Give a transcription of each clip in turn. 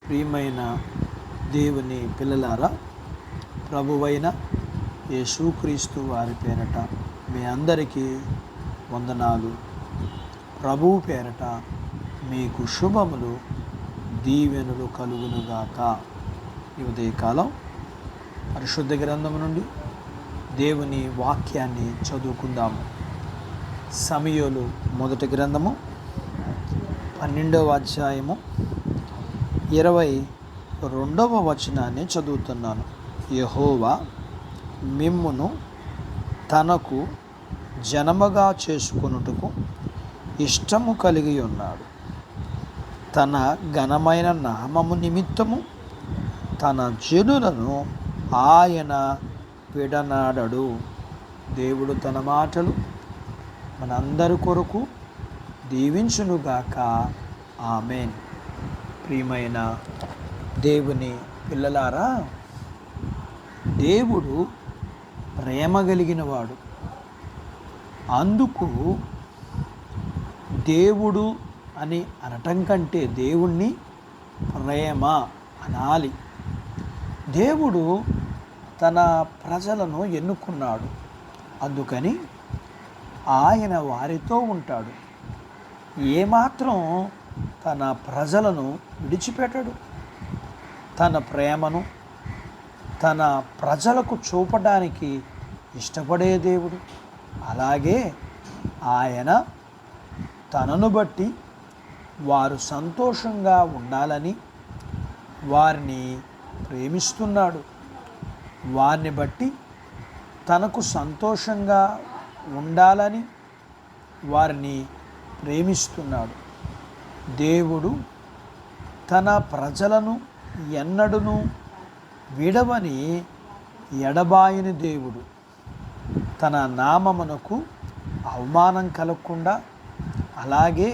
ప్రియమైన దేవుని పిల్లలారా, ప్రభువైన యేసుక్రీస్తు వారి పేరట మీ అందరికీ వందనాలు. ప్రభువు పేరట మీకు శుభములు, దీవెనలు కలుగునుగాక. ఈ ఉదయకాలం పరిశుద్ధ గ్రంథం నుండి దేవుని వాక్యాన్ని చదువుకుందాము. సమూయేలు మొదటి గ్రంథము 12వ అధ్యాయము 22వ వచనాన్ని చదువుతున్నాను. యెహోవా మిమ్మును తనకు జనముగా చేసుకొనుటకు ఇష్టము కలిగి ఉన్నాడు. తన ఘనమైన నామము నిమిత్తము తన జనులను ఆయన విడనాడడు. దేవుడు తన మాటలు మనందరి కొరకు దీవించునుగాక. ఆమేన్. ప్రియమైన దేవుని పిల్లలారా, దేవుడు ప్రేమ కలిగిన వాడు. అందుకు దేవుడు అని అనటం కంటే దేవుణ్ణి ప్రేమ అనాలి. దేవుడు తన ప్రజలను ఎన్నుకున్నాడు. అందుకని ఆయన వారితో ఉంటాడు. ఏమాత్రం తన ప్రజలను విడిచిపెట్టడు. తన ప్రేమను తన ప్రజలకు చూపడానికి ఇష్టపడే దేవుడు. అలాగే ఆయన తనను బట్టి వారు సంతోషంగా ఉండాలని వారిని ప్రేమిస్తున్నాడు. వారిని బట్టి తనకు సంతోషంగా ఉండాలని వారిని ప్రేమిస్తున్నాడు. దేవుడు తన ప్రజలను ఎన్నడూను విడవని ఎడబాయని దేవుడు. తన నామమునకు అవమానం కలగకుండా, అలాగే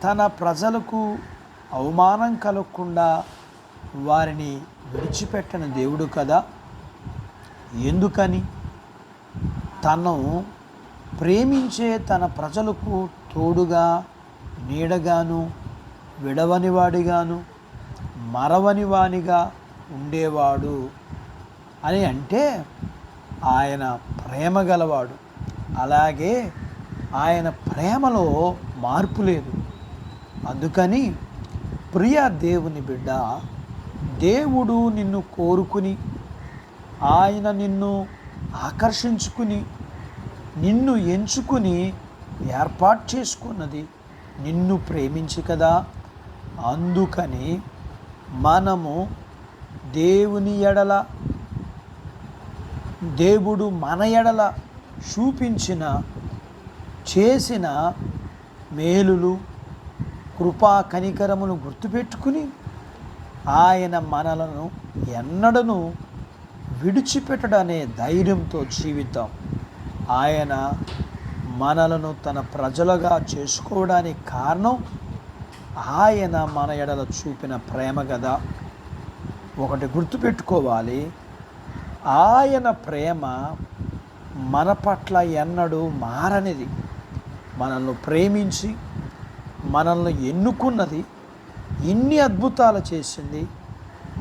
తన ప్రజలకు అవమానం కలగకుండా వారిని విడిచిపెట్టని దేవుడు కదా. ఎందుకని? తను ప్రేమించే తన ప్రజలకు తోడుగా, నీడగాను, విడవని వాడిగాను, మరవని వానిగా ఉండేవాడు అని అంటే ఆయన ప్రేమ గలవాడు. అలాగే ఆయన ప్రేమలో మార్పు లేదు. అందుకని ప్రియ దేవుని బిడ్డ, దేవుడు నిన్ను కోరుకుని, ఆయన నిన్ను ఆకర్షించుకుని, నిన్ను ఎంచుకుని ఏర్పాటు చేసుకున్నది నిన్ను ప్రేమించి కదా. అందుకని మనము దేవుని ఎడల, దేవుడు మన ఎడల చూపించిన, చేసిన మేలులు, కృపా కనికరమును గుర్తుపెట్టుకుని ఆయన మనలను ఎన్నడను విడిచిపెట్టడనే ధైర్యంతో జీవితం. ఆయన మనలను తన ప్రజలుగా చేసుకోవడానికి కారణం ఆయన మన ఎడల చూపిన ప్రేమ కదా. ఒకటి గుర్తుపెట్టుకోవాలి, ఆయన ప్రేమ మన పట్ల ఎన్నడూ మారనిది. మనల్ని ప్రేమించి మనల్ని ఎన్నుకున్నది, ఇన్ని అద్భుతాలు చేసింది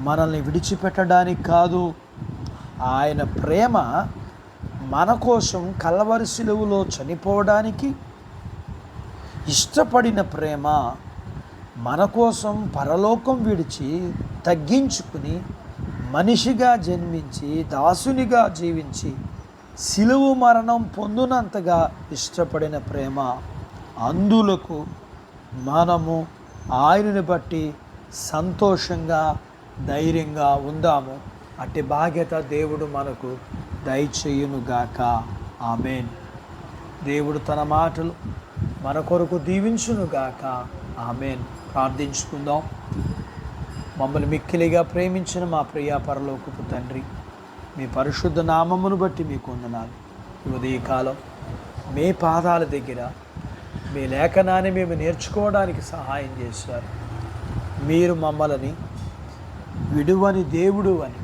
మనల్ని విడిచిపెట్టడానికి కాదు. ఆయన ప్రేమ మన కోసం కల్వరి శిలువలో చనిపోవడానికి ఇష్టపడిన ప్రేమ. మన కోసం పరలోకం విడిచి తగ్గించుకుని మనిషిగా జన్మించి దాసునిగా జీవించి శిలువ మరణం పొందునంతగా ఇష్టపడిన ప్రేమ. అందులకు మనము ఆయనని బట్టి సంతోషంగా, ధైర్యంగా ఉందాము. అట్టి బాధ్యత దేవుడు మనకు దయచేయునుగాక. ఆమేన్. దేవుడు తన మాటలు మన కొరకు దీవించునుగాక. ఆమేన్. ప్రార్థించుకుందాం. మమ్మల్ని మిక్కిలిగా ప్రేమించిన మా ప్రియ పరలోకపు తండ్రి, మీ పరిశుద్ధ నామమును బట్టి మీకు వందనాలు. ఈ ఉదయకాలం మీ పాదాల దగ్గర మీ లేఖనాన్ని మేము నేర్చుకోవడానికి సహాయం చేశారు. మీరు మమ్మల్ని విడువని దేవుడు అని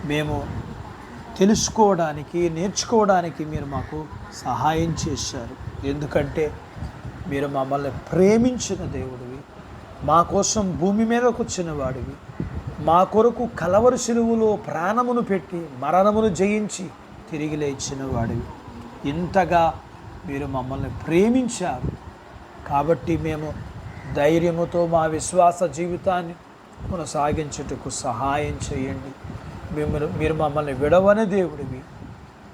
మేము తెలుసుకోవడానికి, నేర్చుకోవడానికి మీరు మాకు సహాయం చేశారు. ఎందుకంటే మీరు మమ్మల్ని ప్రేమించిన దేవుడివి, మా కోసం భూమి మీదకు వచ్చిన వాడివి, మా కొరకు కలవరి శిలువలో ప్రాణమును పెట్టి మరణమును జయించి తిరిగి లేచిన వాడివి. ఇంతగా మీరు మమ్మల్ని ప్రేమించారు కాబట్టి మేము ధైర్యముతో మా విశ్వాస జీవితాన్ని కొనసాగించుటకు సహాయం చేయండి. మీరు మమ్మల్ని విడవని దేవుడివి.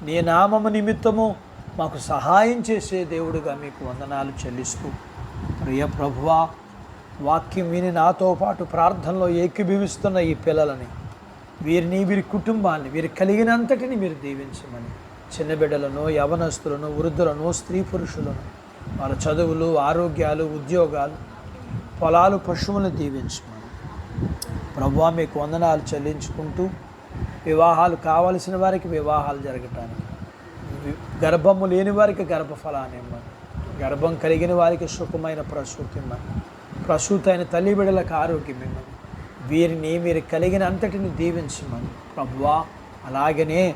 నీ నామము నిమిత్తము మాకు సహాయం చేసే దేవుడిగా మీకు వందనాలు చెల్లిస్తూ, ప్రియ ప్రభువా, వాక్యం విని నాతో పాటు ప్రార్థనలో ఏకీభవిస్తున్న ఈ పిల్లలని, వీరిని, వీరి కుటుంబాన్ని, వీరి కలిగినంతటిని మీరు దీవించమని, చిన్న బిడ్డలను, యవనస్తులను, వృద్ధులను, స్త్రీ పురుషులను, వాళ్ళ చదువులు, ఆరోగ్యాలు, ఉద్యోగాలు, పొలాలు, పశువులను దీవించమని ప్రభువా మీకు వందనాలు చెల్లించుకుంటూ, వివాహాలు కావలసిన వారికి వివాహాలు జరగటానికి, గర్భము లేని వారికి గర్భఫలాన్ని ఇవ్వమని, గర్భం కలిగిన వారికి సుఖమైన ప్రసూతి ఇవ్వమని, ప్రసూతి అయిన తల్లి బిడ్డలకు ఆరోగ్యం ఇవ్వమని, వీరిని మీరు కలిగిన అంతటిని దీవించమని ప్రభువా. అలాగనే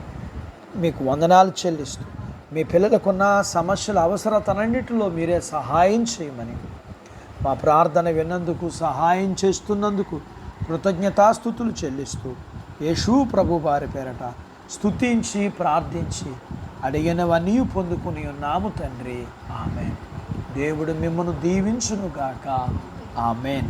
మీకు వందనాలు చెల్లిస్తూ, మీ పిల్లలకున్న సమస్యల అవసరతలన్నిటిలో మీరే సహాయం చేయమని, మా ప్రార్థన విన్నందుకు, సహాయం చేస్తున్నందుకు కృతజ్ఞతాస్తుతులు చెల్లిస్తూ, యేసు ప్రభు వారి పేరట స్తుతించి ప్రార్థించి అడిగినవన్నీ పొందుకుని ఉన్నాము తండ్రి. ఆమేన్. దేవుడు మిమ్మల్ని దీవించునుగాక. ఆమేన్.